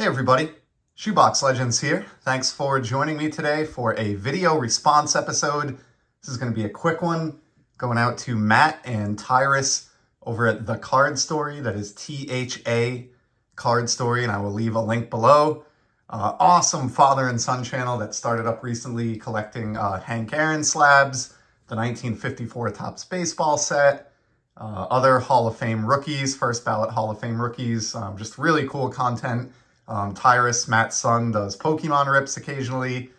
Hey everybody, Shoebox Legends here. Thanks for joining me today for a video response episode. This is going to be a quick one going out to Matt and Tyrus over at The Card Story. That is THA Card Story, and I will leave a link below. Awesome father and son channel that started up recently collecting Hank Aaron slabs, the 1954 Topps baseball set, other Hall of Fame rookies, first ballot Hall of Fame rookies, just really cool content. Tyrus, Matt's son, does Pokemon rips occasionally,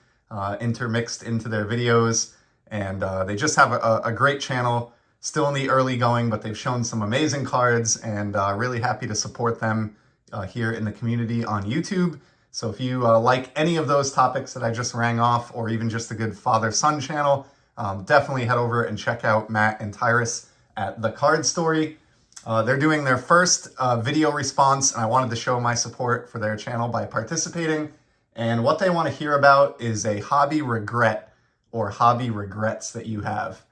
intermixed into their videos, and they just have a great channel, still in the early going, but they've shown some amazing cards, and really happy to support them here in the community on YouTube. So if you like any of those topics that I just rang off, or even just a good father-son channel, definitely head over and check out Matt and Tyrus at The Card Story. They're doing their first video response, and I wanted to show my support for their channel by participating. And what they want to hear about is a hobby regret or hobby regrets that you have.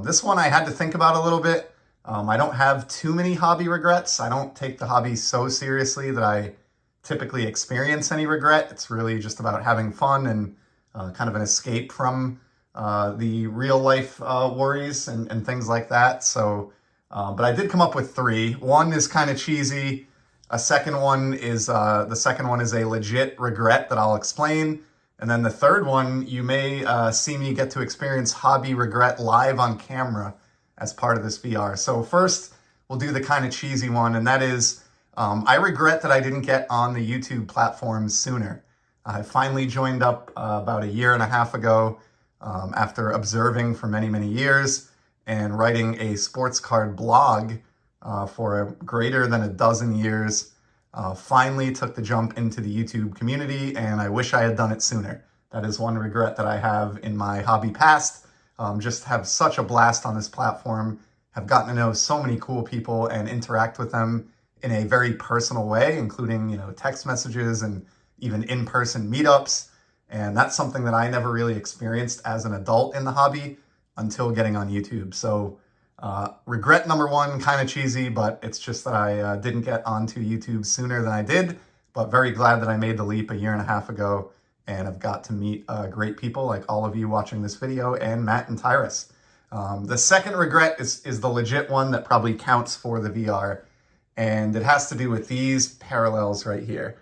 This one I had to think about a little bit. I don't have too many hobby regrets. I don't take the hobby so seriously that I typically experience any regret. It's really just about having fun and kind of an escape from the real life worries and things like that. So. But I did come up with three. One is kind of cheesy. The second one is a legit regret that I'll explain. And then the third one, you may see me get to experience hobby regret live on camera as part of this VR. So first, we'll do the kind of cheesy one, and that is, I regret that I didn't get on the YouTube platform sooner. I finally joined up about a year and a half ago after observing for many, many years and writing a sports card blog for greater than a dozen years. Finally took the jump into the YouTube community, and I wish I had done it sooner. That is one regret that I have in my hobby past. Just have such a blast on this platform, have gotten to know so many cool people and interact with them in a very personal way, including, text messages and even in-person meetups. And that's something that I never really experienced as an adult in the hobby until getting on YouTube. So regret number one, kind of cheesy, but it's just that I didn't get onto YouTube sooner than I did, but very glad that I made the leap a year and a half ago and have got to meet great people like all of you watching this video and Matt and Tyrus. The second regret is the legit one that probably counts for the VR, and it has to do with these parallels right here,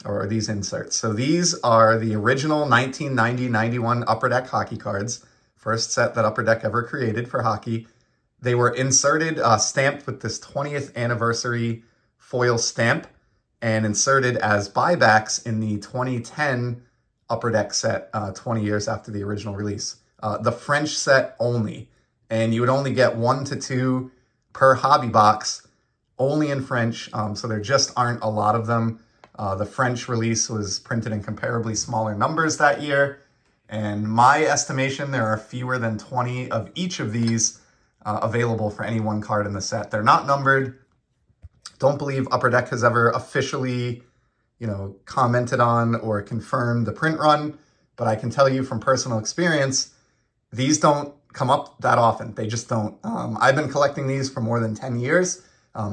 or these inserts. So these are the original 1990-91 Upper Deck hockey cards. First set that Upper Deck ever created for hockey. They were inserted, stamped with this 20th anniversary foil stamp, and inserted as buybacks in the 2010 Upper Deck set, 20 years after the original release. The French set only, and you would only get 1 to 2 per hobby box, only in French, so there just aren't a lot of them. The French release was printed in comparably smaller numbers that year, and my estimation, there are fewer than 20 of each of these available for any one card in the set. They're not numbered. Don't believe Upper Deck has ever officially, commented on or confirmed the print run, but I can tell you from personal experience, these don't come up that often. They just don't. I've been collecting these for more than 10 years,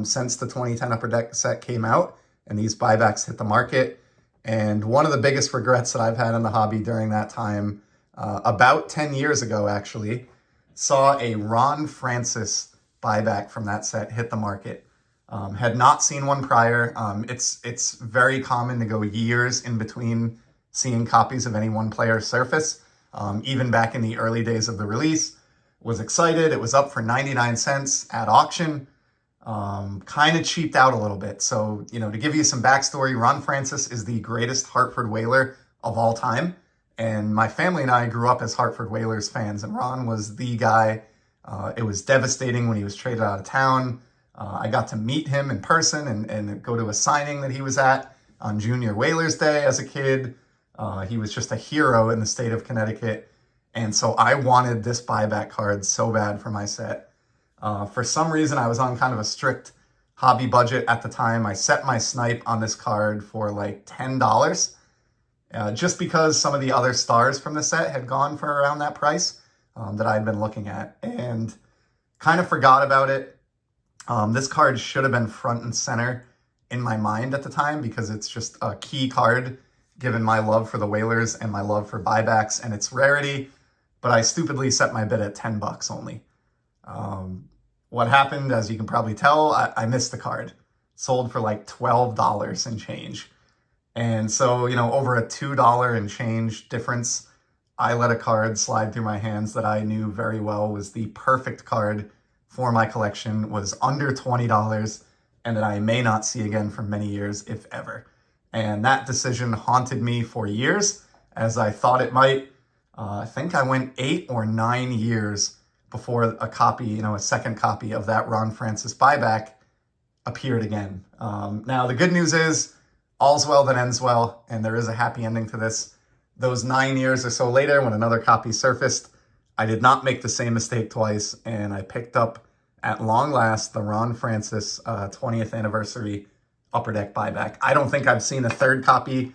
since the 2010 Upper Deck set came out, and these buybacks hit the market. And one of the biggest regrets that I've had in the hobby during that time, about 10 years ago actually, saw a Ron Francis buyback from that set hit the market. Had not seen one prior. It's very common to go years in between seeing copies of any one player surface. Even back in the early days of the release, was excited. It was up for 99 cents at auction. Kind of cheaped out a little bit. So, to give you some backstory, Ron Francis is the greatest Hartford Whaler of all time. And my family and I grew up as Hartford Whalers fans, and Ron was the guy. It was devastating when he was traded out of town. I got to meet him in person and go to a signing that he was at on Junior Whalers Day as a kid. He was just a hero in the state of Connecticut. And so I wanted this buyback card so bad for my set. For some reason, I was on kind of a strict hobby budget at the time. I set my snipe on this card for like $10, just because some of the other stars from the set had gone for around that price that I'd been looking at, and kind of forgot about it. This card should have been front and center in my mind at the time because it's just a key card given my love for the Whalers and my love for buybacks and its rarity. But I stupidly set my bid at $10 only. What happened, as you can probably tell, I missed the card. Sold for like $12 and change. And so, over a $2 and change difference, I let a card slide through my hands that I knew very well was the perfect card for my collection, was under $20, and that I may not see again for many years, if ever. And that decision haunted me for years, as I thought it might. I think I went 8 or 9 years before a copy, a second copy of that Ron Francis buyback appeared again. Now, the good news is all's well that ends well, and there is a happy ending to this. Those 9 years or so later, when another copy surfaced, I did not make the same mistake twice, and I picked up, at long last, the Ron Francis 20th anniversary Upper Deck buyback. I don't think I've seen a third copy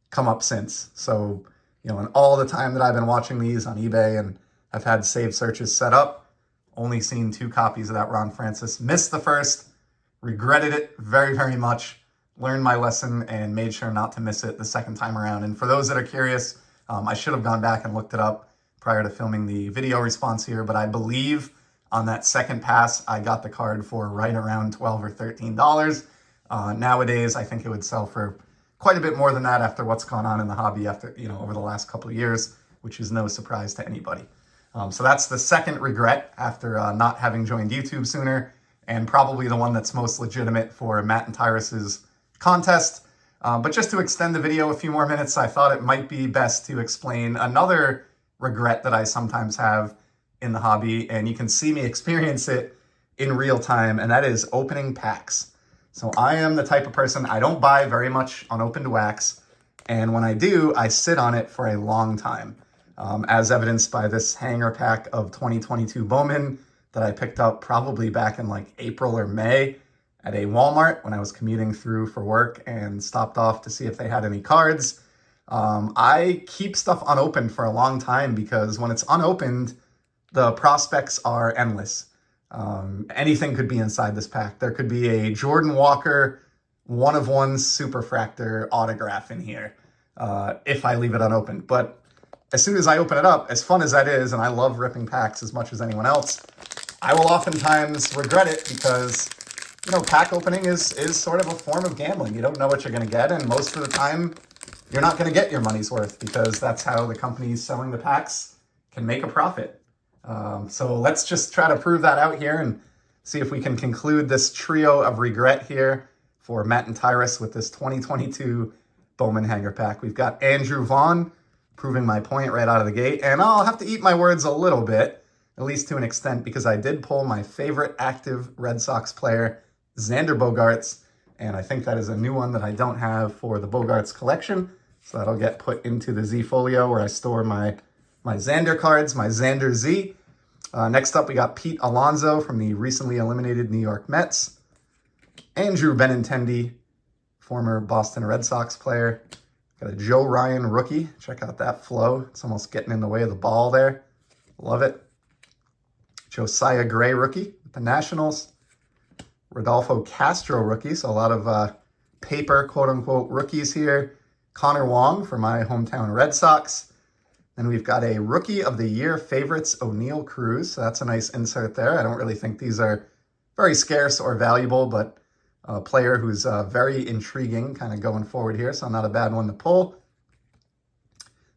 come up since. So, in all the time that I've been watching these on eBay and I've had saved searches set up, only seen 2 copies of that Ron Francis. Missed the first, regretted it very, very much, learned my lesson, and made sure not to miss it the second time around. And for those that are curious, I should have gone back and looked it up prior to filming the video response here, but I believe on that second pass, I got the card for right around $12 or $13. Nowadays, I think it would sell for quite a bit more than that after what's gone on in the hobby after, over the last couple of years, which is no surprise to anybody. So that's the second regret after not having joined YouTube sooner, and probably the one that's most legitimate for Matt and Tyrus's contest. But just to extend the video a few more minutes, I thought it might be best to explain another regret that I sometimes have in the hobby, and you can see me experience it in real time, and that is opening packs. So I am the type of person, I don't buy very much unopened wax, and when I do, I sit on it for a long time. As evidenced by this hanger pack of 2022 Bowman that I picked up probably back in like April or May at a Walmart when I was commuting through for work and stopped off to see if they had any cards. I keep stuff unopened for a long time because when it's unopened, the prospects are endless. Anything could be inside this pack. There could be a Jordan Walker 1-of-1 Superfractor autograph in here if I leave it unopened. But as soon as I open it up, as fun as that is, and I love ripping packs as much as anyone else, I will oftentimes regret it because, pack opening is sort of a form of gambling. You don't know what you're going to get, and most of the time, you're not going to get your money's worth because that's how the companies selling the packs can make a profit. So let's just try to prove that out here and see if we can conclude this trio of regret here for Matt and Tyrus with this 2022 Bowman Hanger Pack. We've got Andrew Vaughn proving my point right out of the gate, and I'll have to eat my words a little bit, at least to an extent, because I did pull my favorite active Red Sox player, Xander Bogaerts, and I think that is a new one that I don't have for the Bogaerts collection, so that'll get put into the Z Folio where I store my Xander cards, my Xander Z. Next up, we got Pete Alonso from the recently eliminated New York Mets. Andrew Benintendi, former Boston Red Sox player. Got a Joe Ryan rookie. Check out that flow. It's almost getting in the way of the ball there. Love it. Josiah Gray rookie with the Nationals. Rodolfo Castro rookie. So a lot of paper, quote-unquote, rookies here. Connor Wong for my hometown Red Sox. Then we've got a Rookie of the Year favorites, O'Neill Cruz. So that's a nice insert there. I don't really think these are very scarce or valuable, but a player who's very intriguing kind of going forward here, so not a bad one to pull.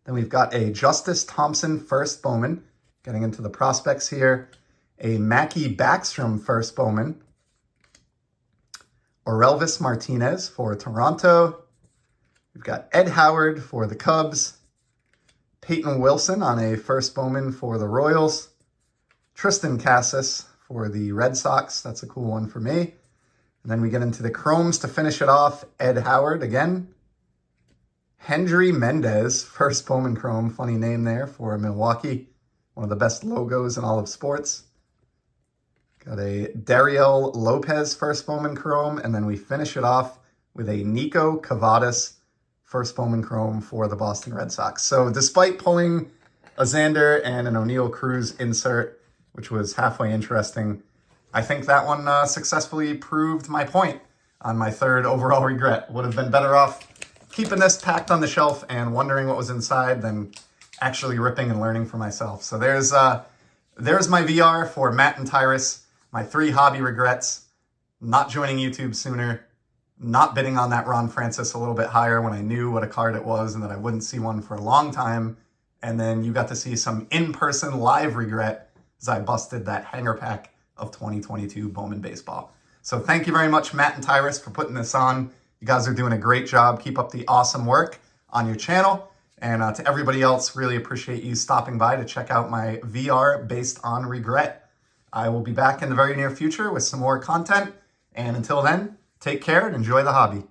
Then we've got a Justice Thompson first Bowman, getting into the prospects here. A Mackie Backstrom first Bowman. Orelvis Martinez for Toronto. We've got Ed Howard for the Cubs. Peyton Wilson on a first Bowman for the Royals. Tristan Casas for the Red Sox. That's a cool one for me. And then we get into the Chromes to finish it off. Ed Howard again. Hendry Mendez, first Bowman Chrome. Funny name there for Milwaukee. One of the best logos in all of sports. Got a Dariel Lopez, first Bowman Chrome. And then we finish it off with a Nico Cavadas, first Bowman Chrome for the Boston Red Sox. So despite pulling a Xander and an O'Neill Cruz insert, which was halfway interesting, I think that one successfully proved my point on my third overall regret. Would have been better off keeping this packed on the shelf and wondering what was inside than actually ripping and learning for myself. So there's my VR for Matt and Tyrus, my 3 hobby regrets: not joining YouTube sooner, not bidding on that Ron Francis a little bit higher when I knew what a card it was and that I wouldn't see one for a long time. And then you got to see some in-person live regret as I busted that hanger pack of 2022 Bowman Baseball. So thank you very much, Matt and Tyrus, for putting this on. You guys are doing a great job. Keep up the awesome work on your channel. And to everybody else, really appreciate you stopping by to check out my VR based on regret. I will be back in the very near future with some more content. And until then, take care and enjoy the hobby.